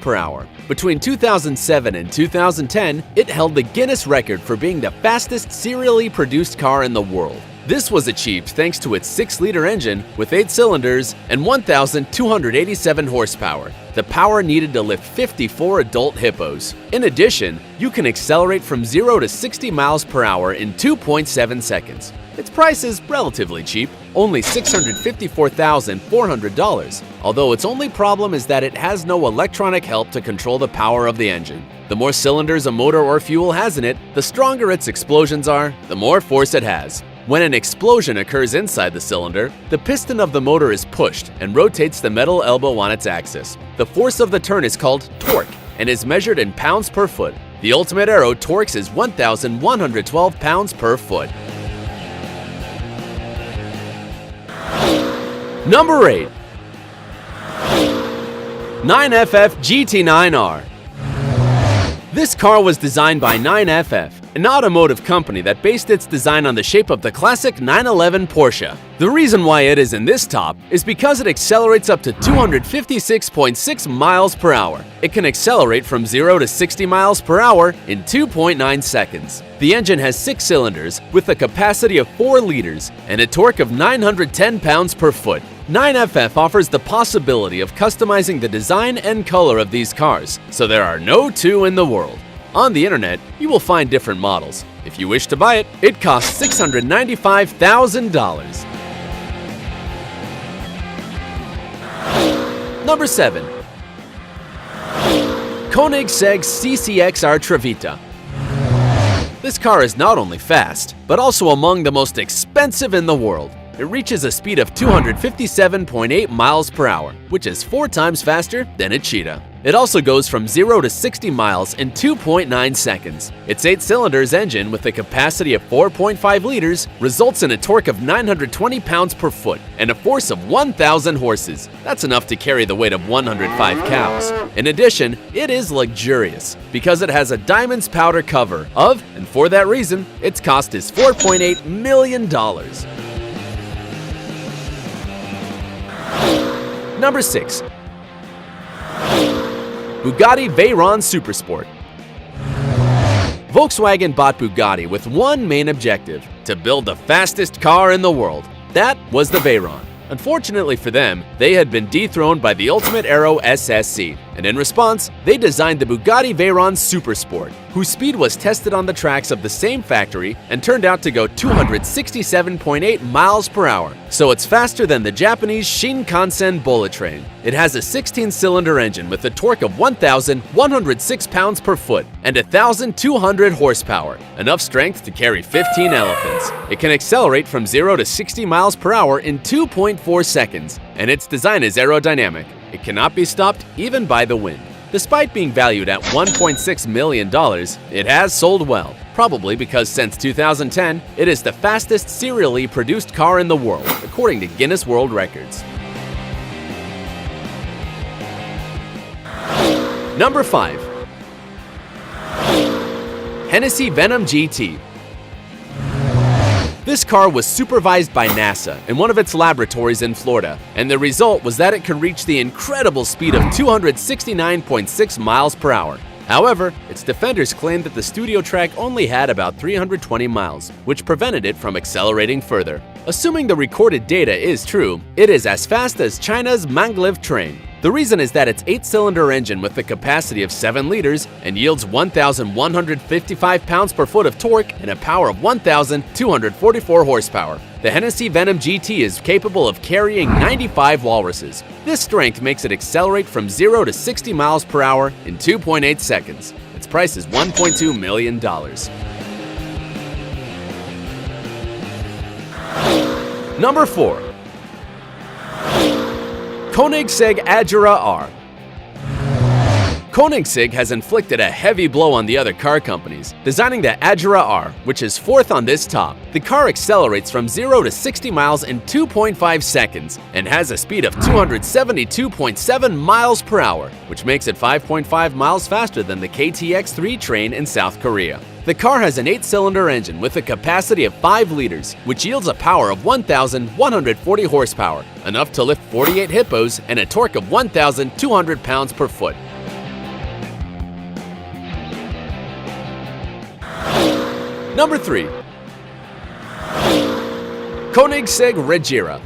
per hour. Between 2007 and 2010, it held the Guinness record for being the fastest serially produced car in the world. This was achieved thanks to its 6-liter engine with 8 cylinders and 1,287 horsepower, the power needed to lift 54 adult hippos. In addition, you can accelerate from 0 to 60 miles per hour in 2.7 seconds. Its price is relatively cheap, only $654,400, although its only problem is that it has no electronic help to control the power of the engine. The more cylinders a motor or fuel has in it, the stronger its explosions are, the more force it has. When an explosion occurs inside the cylinder, the piston of the motor is pushed and rotates the metal elbow on its axis. The force of the turn is called torque and is measured in pounds per foot. The ultimate aero torque is 1,112 pounds per foot. Number 8. 9FF GT9R. This car was designed by 9FF, an automotive company that based its design on the shape of the classic 911 Porsche. The reason why it is in this top is because it accelerates up to 256.6 miles per hour. It can accelerate from 0 to 60 miles per hour in 2.9 seconds. The engine has 6 cylinders with a capacity of 4 liters and a torque of 910 pounds per foot. 9FF offers the possibility of customizing the design and color of these cars, so there are no two in the world. On the internet, you will find different models. If you wish to buy it, it costs $695,000. Number 7. Koenigsegg CCXR Trevita. This car is not only fast, but also among the most expensive in the world. It reaches a speed of 257.8 miles per hour, which is 4 times faster than a Cheetah. It also goes from 0 to 60 miles in 2.9 seconds. Its 8-cylinders engine with a capacity of 4.5 liters results in a torque of 920 pounds per foot and a force of 1,000 horses. That's enough to carry the weight of 105 cows. In addition, it is luxurious because it has a diamonds powder cover of, and for that reason, its cost is $4.8 million. Number 6. Bugatti Veyron Supersport. Volkswagen bought Bugatti with one main objective: to build the fastest car in the world. That was the Veyron. Unfortunately for them, they had been dethroned by the ultimate aero s.k, and in response, they designed the Bugatti Veyron Supersport, whose speed was tested on the tracks of the same factory and turned out to go 267.8 miles per hour, so it's faster than the Japanese Shinkansen bullet train. It has a 16-cylinder engine with a torque of 1,106 pounds per foot and 1,200 horsepower, enough strength to carry 15 elephants. It can accelerate from 0 to 60 miles per hour in 2.4 seconds, and its design is aerodynamic. It cannot be stopped even by the wind. Despite being valued at $1.6 million, it has sold well, probably because since 2010, it is the fastest serially produced car in the world, according to Guinness World Records. Number 5. Hennessy Venom GT. This car was supervised by NASA in one of its laboratories in Florida, and the result was that it could reach the incredible speed of 269.6 miles per hour. However, its defenders claimed that the studio track only had about 320 miles, which prevented it from accelerating further. Assuming the recorded data is true, it is as fast as China's maglev train. The reason is that its 8-cylinder engine with a capacity of 7 liters and yields 1,155 pounds per foot of torque and a power of 1,244 horsepower. The Hennessy Venom GT is capable of carrying 95 walruses. This strength makes it accelerate from 0 to 60 miles per hour in 2.8 seconds. Its price is $1.2 million. Number 4. Koenigsegg Agera R. Koenigsegg has inflicted a heavy blow on the other car companies, designing the Agera R, which is 4th on this top. The car accelerates from 0 to 60 miles in 2.5 seconds and has a speed of 272.7 miles per hour, which makes it 5.5 miles faster than the KTX-3 train in South Korea. The car has an 8-cylinder engine with a capacity of 5 liters, which yields a power of 1,140 horsepower, enough to lift 48 hippos and a torque of 1,200 pounds per foot. Number 3. Koenigsegg Regera.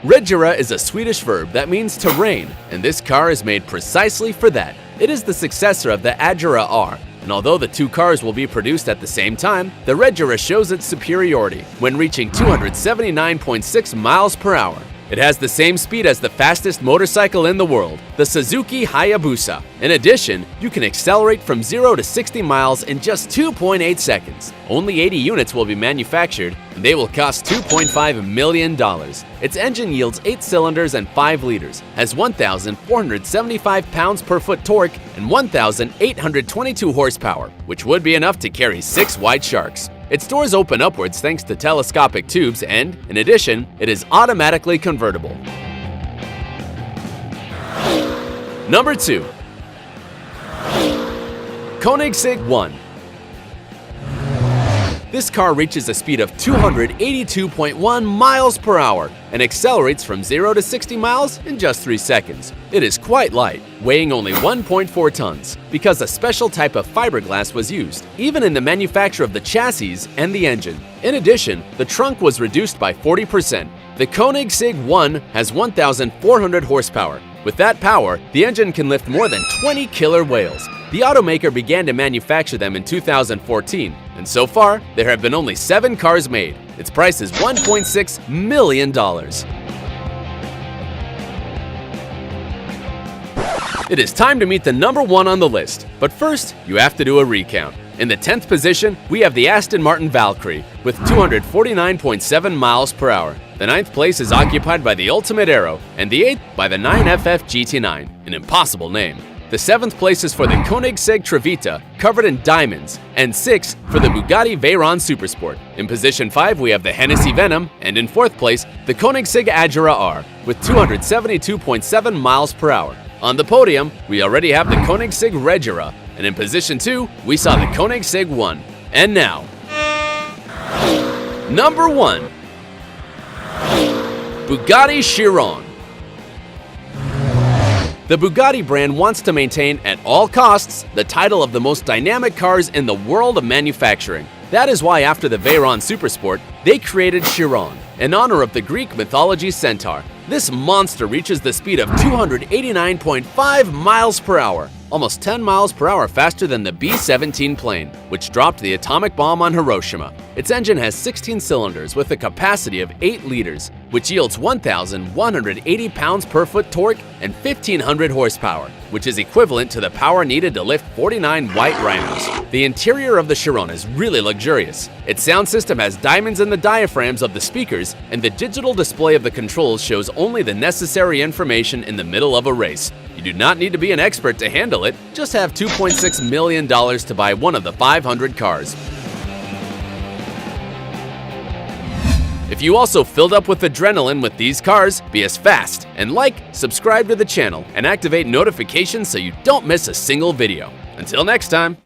Regera is a Swedish verb that means to reign, and this car is made precisely for that. It is the successor of the Agera R, and although the two cars will be produced at the same time, the Regera shows its superiority when reaching 279.6 miles per hour. It has the same speed as the fastest motorcycle in the world, the Suzuki Hayabusa. In addition, you can accelerate from 0 to 60 miles in just 2.8 seconds. Only 80 units will be manufactured, and they will cost $2.5 million. Its engine yields 8 cylinders and 5 liters, has 1,475 pounds-per-foot torque, and 1,822 horsepower, which would be enough to carry 6 white sharks. Its doors open upwards thanks to telescopic tubes and, in addition, it is automatically convertible. Number 2. Koenigsegg 1. This car reaches a speed of 282.1 miles per hour and accelerates from 0 to 60 miles in just 3 seconds. It is quite light, weighing only 1.4 tons, because a special type of fiberglass was used, even in the manufacture of the chassis and the engine. In addition, the trunk was reduced by 40%. The Koenigsegg 1 has 1,400 horsepower. With that power, the engine can lift more than 20 killer whales. The automaker began to manufacture them in 2014, and so far, there have been only 7 cars made. Its price is $1.6 million. It is time to meet the number 1 on the list, but first, you have to do a recount. In the 10th position, we have the Aston Martin Valkyrie with 249.7 miles per hour. The 9th place is occupied by the Ultimate Aero, and the 8th by the 9FF GT9, an impossible name. The 7th place is for the Koenigsegg Trevita, covered in diamonds, and 6th for the Bugatti Veyron Supersport. In position 5, we have the Hennessy Venom, and in 4th place, the Koenigsegg Agera R with 272.7 miles per hour. On the podium, we already have the Koenigsegg Regera, and in position 2, we saw the Koenigsegg 1. And now, number 1. Bugatti Chiron. The Bugatti brand wants to maintain at all costs the title of the most dynamic cars in the world of manufacturing. That is why after the Veyron Supersport, they created Chiron, in honor of the Greek mythology centaur. This monster reaches the speed of 289.5 miles per hour, almost 10 miles per hour faster than the B-17 plane, which dropped the atomic bomb on Hiroshima. Its engine has 16 cylinders with a capacity of 8 liters, which yields 1,180 pounds-per-foot torque and 1,500 horsepower, which is equivalent to the power needed to lift 49 white rhinos. The interior of the Chiron is really luxurious. Its sound system has diamonds in the diaphragms of the speakers, and the digital display of the controls shows only the necessary information in the middle of a race. You do not need to be an expert to handle it, just have $2.6 million to buy one of the 500 cars. If you also filled up with adrenaline with these cars, be as fast and subscribe to the channel, and activate notifications so you don't miss a single video. Until next time.